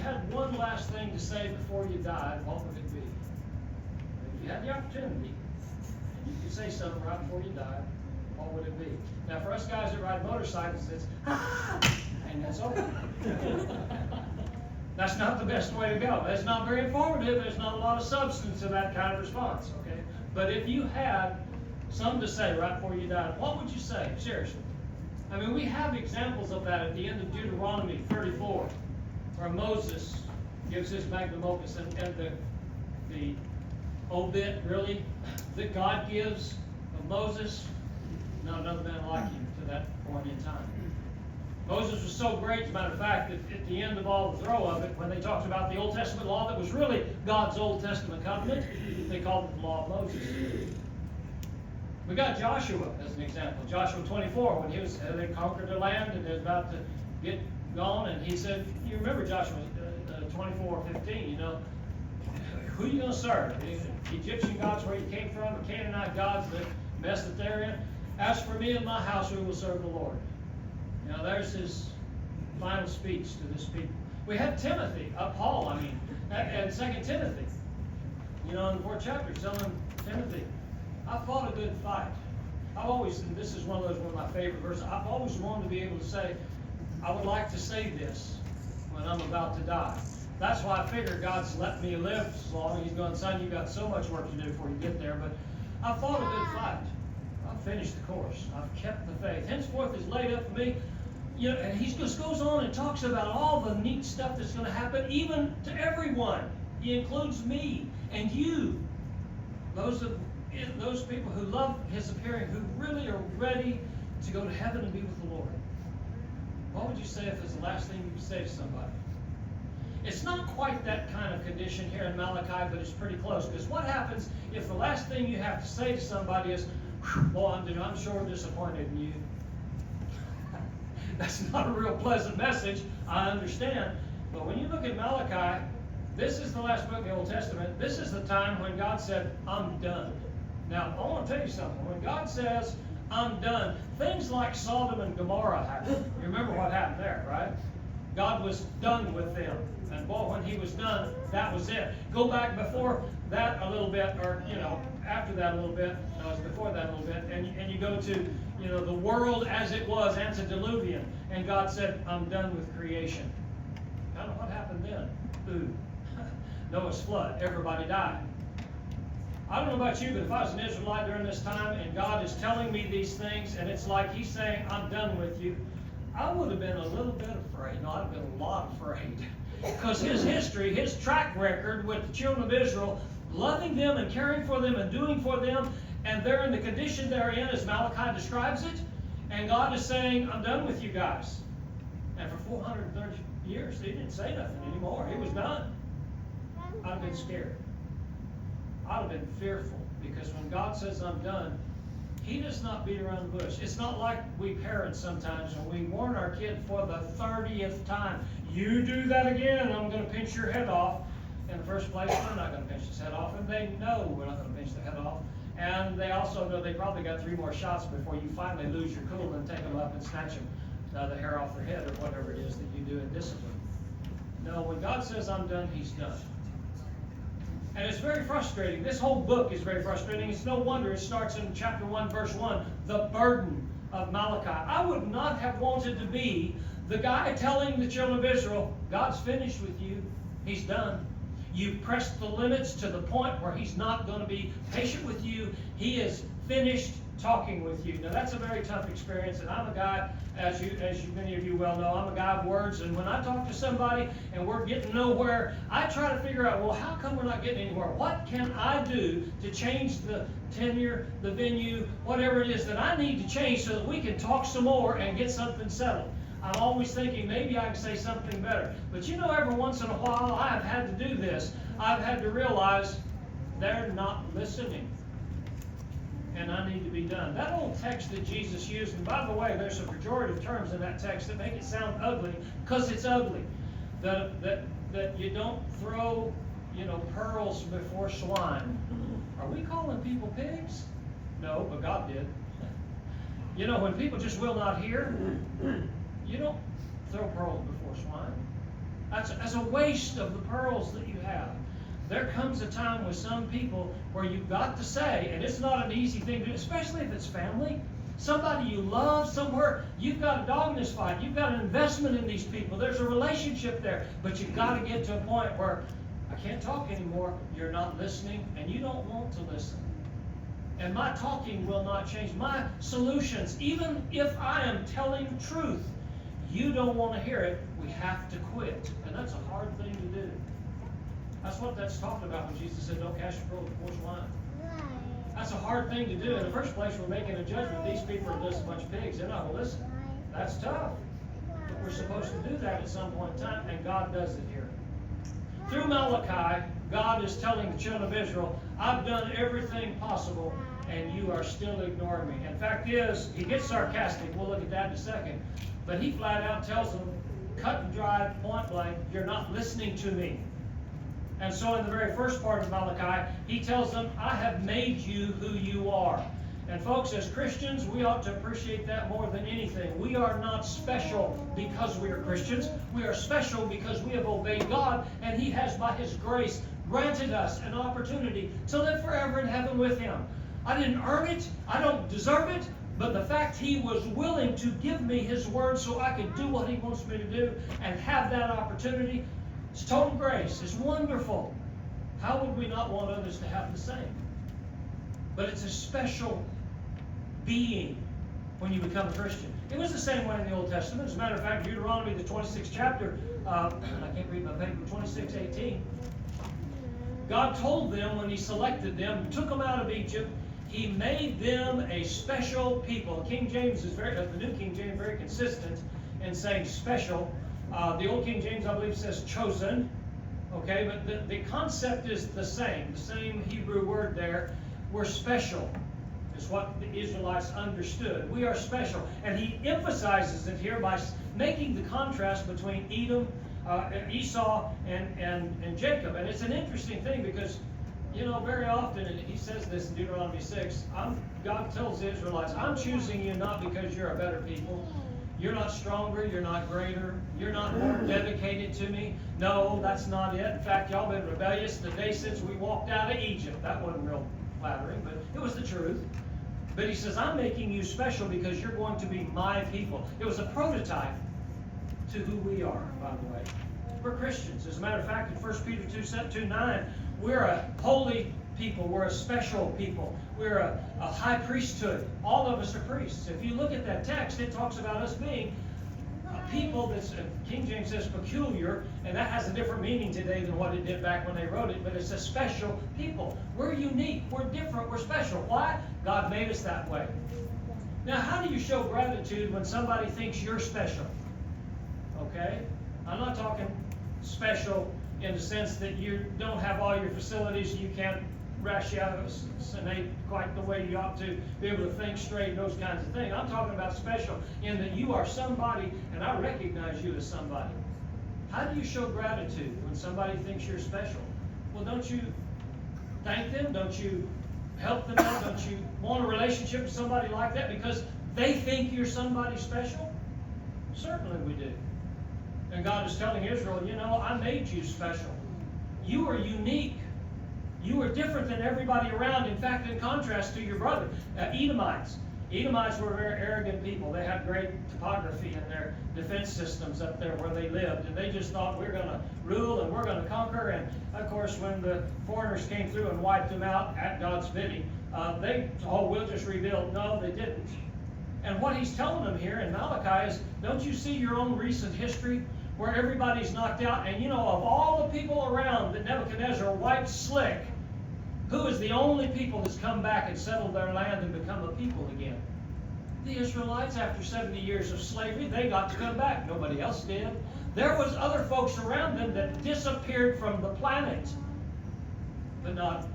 had one last thing to say before you died, what would it be? If you had the opportunity, and you could say something right before you died, what would it be? Now, for us guys that ride motorcycles, it's, and it's over. That's not the best way to go. That's not very informative. There's not a lot of substance to that kind of response, okay? But if you had something to say right before you died, what would you say? Seriously. I mean, we have examples of that at the end of Deuteronomy 34, where Moses gives his magnum opus, and the obit, really, that God gives of Moses, not another man like him to that point in time. Moses was so great, as a matter of fact, that at the end of all the throw of it, when they talked about the Old Testament law that was really God's Old Testament covenant, they called it the law of Moses. We got Joshua as an example. Joshua 24, when they conquered the land and they was about to get gone, and he said, you remember Joshua 24:15, you know, who are you going to serve? The Egyptian gods where you came from, the Canaanite gods, the mess that they're in. As for me and my house, we will serve the Lord. Now there's his final speech to this people. We have Timothy, Paul, and 2 Timothy. You know, in the 4th chapter, telling Timothy, I fought a good fight. I've always, and this is one of my favorite verses, I've always wanted to be able to say, I would like to say this when I'm about to die. That's why I figure God's let me live so long. He's going, son, you've got so much work to do before you get there, but I fought a good fight. I've finished the course. I've kept the faith. Henceforth is laid up for me. You know, and he just goes on and talks about all the neat stuff that's going to happen, even to everyone. He includes me and you. Those people who love his appearing, who really are ready to go to heaven and be with the Lord. What would you say if it's the last thing you could say to somebody? It's not quite that kind of condition here in Malachi, but it's pretty close. Because what happens if the last thing you have to say to somebody is, boy, I'm sure disappointed in you. That's not a real pleasant message, I understand. But when you look at Malachi, this is the last book in the Old Testament. This is the time when God said, I'm done. Now, I want to tell you something. When God says, I'm done, things like Sodom and Gomorrah happened. You remember what happened there, right? God was done with them. And boy, when he was done, that was it. Go back before that a little bit, or, you know, after that a little bit. No, it's before that a little bit. And you go to, you know, the world as it was, antediluvian. And God said, I'm done with creation. I don't know what happened then. Ooh. Noah's flood. Everybody died. I don't know about you, but if I was an Israelite during this time and God is telling me these things and it's like he's saying, I'm done with you, I would have been a little bit afraid. No, I'd have been a lot afraid. Because his history, his track record with the children of Israel, loving them and caring for them and doing for them, and they're in the condition they're in as Malachi describes it, and God is saying, I'm done with you guys. And for 430 years, he didn't say nothing anymore. He was done. I'd have been scared. I'd have been fearful, because when God says I'm done, he does not beat around the bush. It's not like we parents sometimes when we warn our kid for the 30th time, you do that again, I'm going to pinch your head off. In the first place, we're not going to pinch his head off, and they know we're not going to pinch the head off. And they also know they probably got 3 more shots before you finally lose your cool and take them up and snatch them, the hair off their head, or whatever it is that you do in discipline. No, when God says I'm done, he's done. And it's very frustrating. This whole book is very frustrating. It's no wonder it starts in chapter 1, verse 1, the burden of Malachi. I would not have wanted to be the guy telling the children of Israel, God's finished with you. He's done. You've pressed the limits to the point where he's not going to be patient with you. He is finished talking with you. Now, that's a very tough experience, and I'm a guy, as many of you well know, I'm a guy of words, and when I talk to somebody and we're getting nowhere, I try to figure out, well, how come we're not getting anywhere? What can I do to change the tenure, the venue, whatever it is that I need to change so that we can talk some more and get something settled? I'm always thinking maybe I can say something better. But you know, every once in a while, I've had to do this. I've had to realize they're not listening. And I need to be done. That old text that Jesus used, and by the way, there's some pejorative terms in that text that make it sound ugly, because it's ugly. That you don't throw, pearls before swine. Are we calling people pigs? No, but God did. When people just will not hear, you don't throw pearls before swine. That's a waste of the pearls that you have. There comes a time with some people where you've got to say, and it's not an easy thing to do, especially if it's family, somebody you love somewhere, you've got a dog in this fight, you've got an investment in these people, there's a relationship there, but you've got to get to a point where I can't talk anymore, you're not listening, and you don't want to listen. And my talking will not change. My solutions, even if I am telling truth, you don't want to hear it, we have to quit. And that's a hard thing to do. That's what that's talking about when Jesus said, don't cast your pearls before swine. That's a hard thing to do. In the first place, we're making a judgment. These people are just a bunch of pigs. They're not going to listen. That's tough. But we're supposed to do that at some point in time, and God does it here. Through Malachi, God is telling the children of Israel, I've done everything possible, and you are still ignoring me. And fact is, he gets sarcastic. We'll look at that in a second. But he flat out tells them, cut and dry, point blank, you're not listening to me. And so in the very first part of Malachi, he tells them, I have made you who you are. And folks, as Christians, we ought to appreciate that more than anything. We are not special because we are Christians. We are special because we have obeyed God, and he has, by his grace, granted us an opportunity to live forever in heaven with him. I didn't earn it. I don't deserve it. But the fact he was willing to give me his word so I could do what he wants me to do and have that opportunity, it's total grace. It's wonderful. How would we not want others to have the same? But it's a special being when you become a Christian. It was the same way in the Old Testament. As a matter of fact, Deuteronomy, the 26th chapter, I can't read my paper, 26:18. God told them when he selected them, took them out of Egypt, he made them a special people. King James is the New King James, very consistent in saying special. The Old King James, I believe, says chosen. Okay, but the concept is the same Hebrew word there. We're special. Is what the Israelites understood. We are special. And he emphasizes it here by making the contrast between Esau and Jacob. And it's an interesting thing because, you know, very often, and he says this in Deuteronomy 6, God tells the Israelites, I'm choosing you not because you're a better people. You're not stronger, you're not greater, you're not more dedicated to me. No, that's not it. In fact, y'all been rebellious the day since we walked out of Egypt. That wasn't real flattering, but it was the truth. But he says, I'm making you special because you're going to be my people. It was a prototype to who we are, by the way. We're Christians. As a matter of fact, in 1 Peter 2:9, we're a holy people. We're a special people. We're a high priesthood. All of us are priests. If you look at that text, it talks about us being a people that's, King James says peculiar, and that has a different meaning today than what it did back when they wrote it, but it's a special people. We're unique. We're different. We're special. Why? God made us that way. Now, how do you show gratitude when somebody thinks you're special? Okay? I'm not talking special in the sense that you don't have all your facilities, you can't ratiocinate quite the way you ought to, be able to think straight, those kinds of things. I'm talking about special in that you are somebody, and I recognize you as somebody. How do you show gratitude when somebody thinks you're special? Well, don't you thank them? Don't you help them out? Don't you want a relationship with somebody like that because they think you're somebody special? Certainly we do. And God is telling Israel, you know, I made you special. You are unique. You are different than everybody around. In fact, in contrast to your brother, Edomites. Edomites were very arrogant people. They had great topography in their defense systems up there where they lived. And they just thought, we're going to rule and we're going to conquer. And, of course, when the foreigners came through and wiped them out at God's bidding, we'll just rebuild. No, they didn't. And what he's telling them here in Malachi is, don't you see your own recent history where everybody's knocked out? And, you know, of all the people around that Nebuchadnezzar wiped slick, who is the only people that's come back and settled their land and become a people again? The Israelites, after 70 years of slavery, they got to come back. Nobody else did. There was other folks around them that disappeared from the planet, but not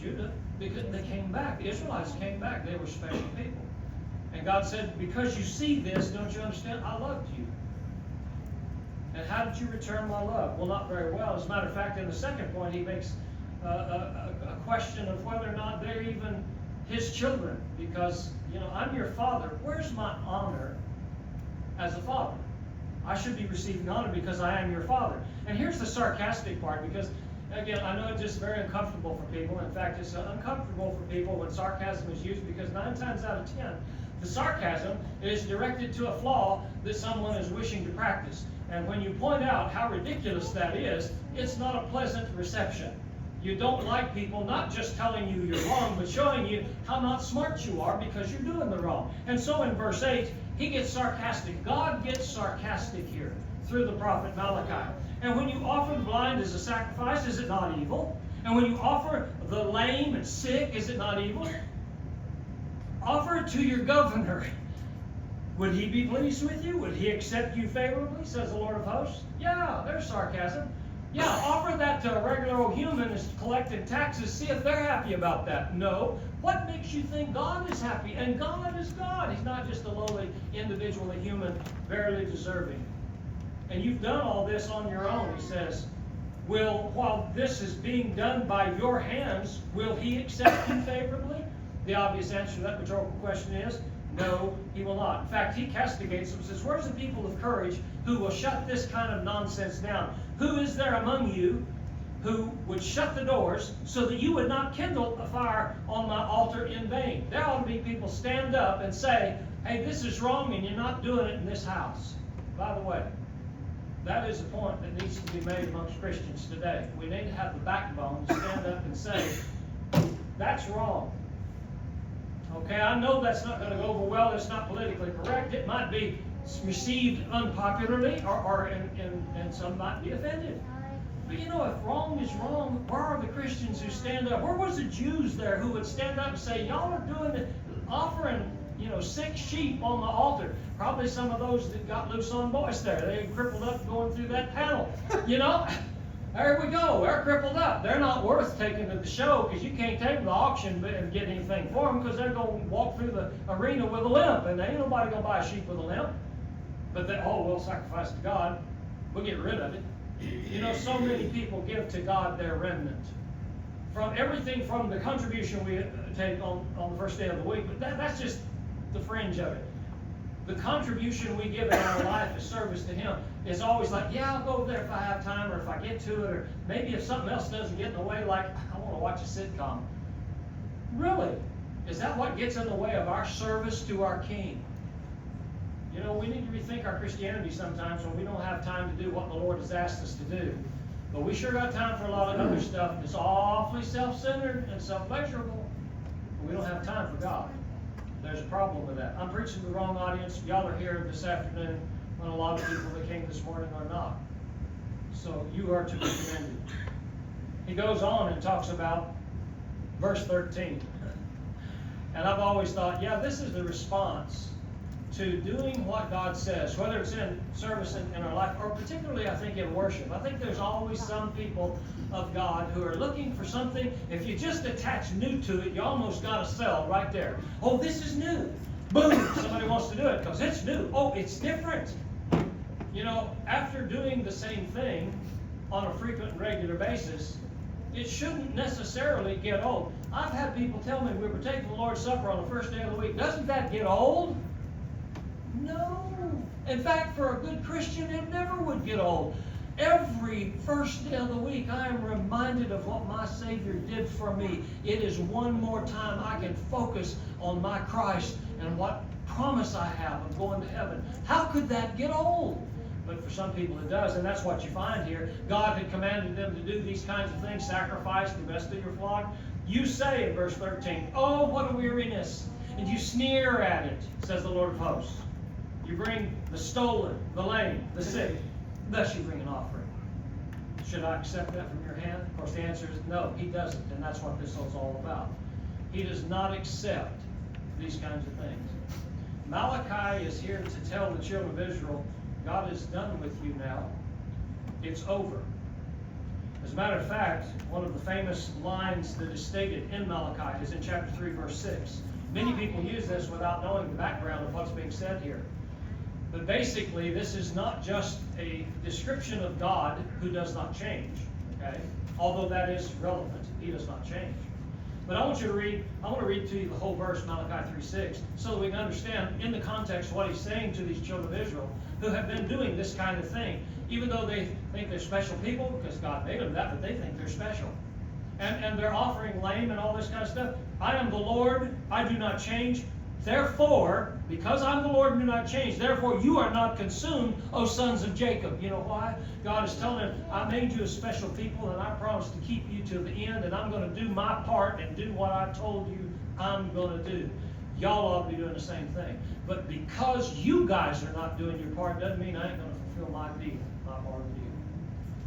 Judah, because they came back. The Israelites came back. They were special people. And God said, because you see this, don't you understand? I loved you. And how did you return my love? Well, not very well. As a matter of fact, in the second point, he makes a question of whether or not they're even his children. Because, you know, I'm your father. Where's my honor as a father? I should be receiving honor because I am your Father. And here's the sarcastic part, because, again, I know it's just very uncomfortable for people. In fact, it's uncomfortable for people when sarcasm is used, because 9 times out of 10, the sarcasm is directed to a flaw that someone is wishing to practice. And when you point out how ridiculous that is, it's not a pleasant reception. You don't like people not just telling you you're wrong, but showing you how not smart you are because you're doing the wrong. And so in verse 8, he gets sarcastic. God gets sarcastic here through the prophet Malachi. And when you offer the blind as a sacrifice, is it not evil? And when you offer the lame and sick, is it not evil? Offer it to your governor. Would he be pleased with you? Would he accept you favorably, says the Lord of hosts? Yeah, there's sarcasm. Yeah, offer that to a regular old human that's collecting taxes. See if they're happy about that. No. What makes you think God is happy? And God is God. He's not just a lowly individual, a human, barely deserving. And you've done all this on your own, he says. While this is being done by your hands, will he accept you favorably? The obvious answer to that rhetorical question is, no, he will not. In fact, he castigates them and says, where's the people of courage who will shut this kind of nonsense down? Who is there among you who would shut the doors so that you would not kindle a fire on my altar in vain? There ought to be people stand up and say, hey, this is wrong and you're not doing it in this house. By the way, that is a point that needs to be made amongst Christians today. We need to have the backbone to stand up and say, that's wrong. Okay, I know that's not going to go over well. It's not politically correct. It might be received unpopularly, and some might be offended. But you know, if wrong is wrong, where are the Christians who stand up? Where was the Jews there who would stand up and say, y'all are doing it, offering, 6 sheep on the altar? Probably some of those that got loose on voice there. They crippled up going through that panel. There we go. They're crippled up. They're not worth taking to the show, because you can't take them to the auction and get anything for them, because they're going to walk through the arena with a limp, and ain't nobody going to buy a sheep with a limp. But we'll sacrifice to God. We'll get rid of it. So many people give to God their remnant. From everything from the contribution we take on the first day of the week, but that's just the fringe of it. The contribution we give in our life as service to Him is always like, yeah, I'll go over there if I have time, or if I get to it, or maybe if something else doesn't get in the way, like I want to watch a sitcom. Really? Is that what gets in the way of our service to our King? We need to rethink our Christianity sometimes when we don't have time to do what the Lord has asked us to do. But we sure got time for a lot of other stuff that's awfully self-centered and self-pleasurable. But we don't have time for God. There's a problem with that. I'm preaching to the wrong audience. Y'all are here this afternoon when a lot of people that came this morning are not. So you are to be commended. He goes on and talks about verse 13. And I've always thought, this is the response to doing what God says, whether it's in service in our life, or particularly, I think, in worship. I think there's always some people of God who are looking for something. If you just attach new to it, you almost got to sell right there. Oh, this is new. Boom! Somebody wants to do it because it's new. Oh, it's different. After doing the same thing on a frequent and regular basis, it shouldn't necessarily get old. I've had people tell me we were taking the Lord's Supper on the first day of the week. Doesn't that get old? No. In fact, for a good Christian, it never would get old. Every first day of the week, I am reminded of what my Savior did for me. It is one more time I can focus on my Christ and what promise I have of going to heaven. How could that get old? But for some people it does, and that's what you find here. God had commanded them to do these kinds of things, sacrifice the best of your flock. You say in verse 13, oh, what a weariness, and you sneer at it, says the Lord of hosts. You bring the stolen, the lame, the sick, thus you bring an offering. Should I accept that from your hand? Of course, the answer is no, He doesn't, and that's what this is all about. He does not accept these kinds of things. Malachi is here to tell the children of Israel, God is done with you now. It's over. As a matter of fact, one of the famous lines that is stated in Malachi is in chapter 3, verse 6. Many people use this without knowing the background of what's being said here. But basically, this is not just a description of God who does not change, okay? Although that is relevant, He does not change. But I want to read to you the whole verse, Malachi 3:6, so that we can understand in the context what he's saying to these children of Israel who have been doing this kind of thing. Even though they think they're special people, because God made them that, but they think they're special. And they're offering lame and all this kind of stuff. I am the Lord, I do not change. Therefore, because I'm the Lord and do not change, therefore you are not consumed, O sons of Jacob. You know why? God is telling them, I made you a special people, and I promise to keep you to the end, and I'm going to do my part and do what I told you I'm going to do. Y'all ought to be doing the same thing. But because you guys are not doing your part, doesn't mean I ain't going to fulfill my deal, my part of the deal.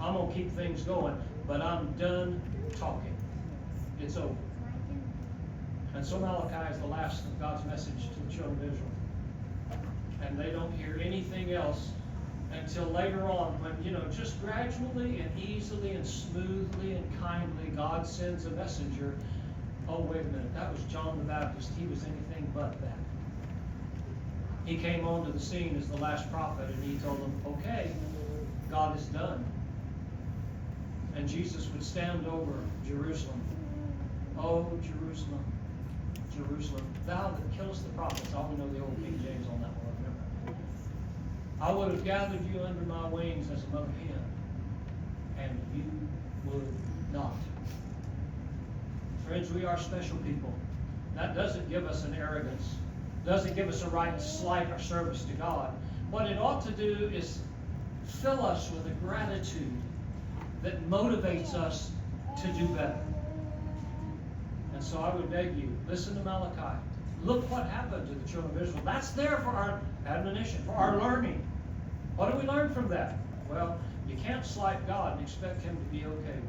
I'm going to keep things going, but I'm done talking. It's over. And so Malachi is the last of God's message to the children of Israel. And they don't hear anything else until later on when, just gradually and easily and smoothly and kindly God sends a messenger. Oh, wait a minute, that was John the Baptist. He was anything but that. He came onto the scene as the last prophet, and he told them, okay, God is done. And Jesus would stand over Jerusalem. Oh, Jerusalem, Jerusalem, thou that killest the prophets. I only know the old King James on that one, remember? I would have gathered you under my wings as a mother hen, and you would not. Friends, we are special people. That doesn't give us an arrogance, doesn't give us a right to slight our service to God. What it ought to do is fill us with a gratitude that motivates us to do better. And so I would beg you, listen to Malachi. Look what happened to the children of Israel. That's there for our admonition, for our learning. What do we learn from that? Well, you can't slight God and expect Him to be okay with it.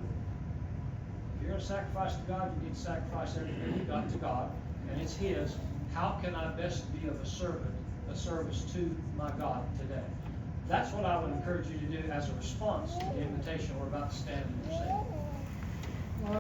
If you're going to sacrifice to God, you need to sacrifice everything you got to God, and it's His. How can I best be of a service to my God today? That's what I would encourage you to do as a response to the invitation we're about to stand and receive.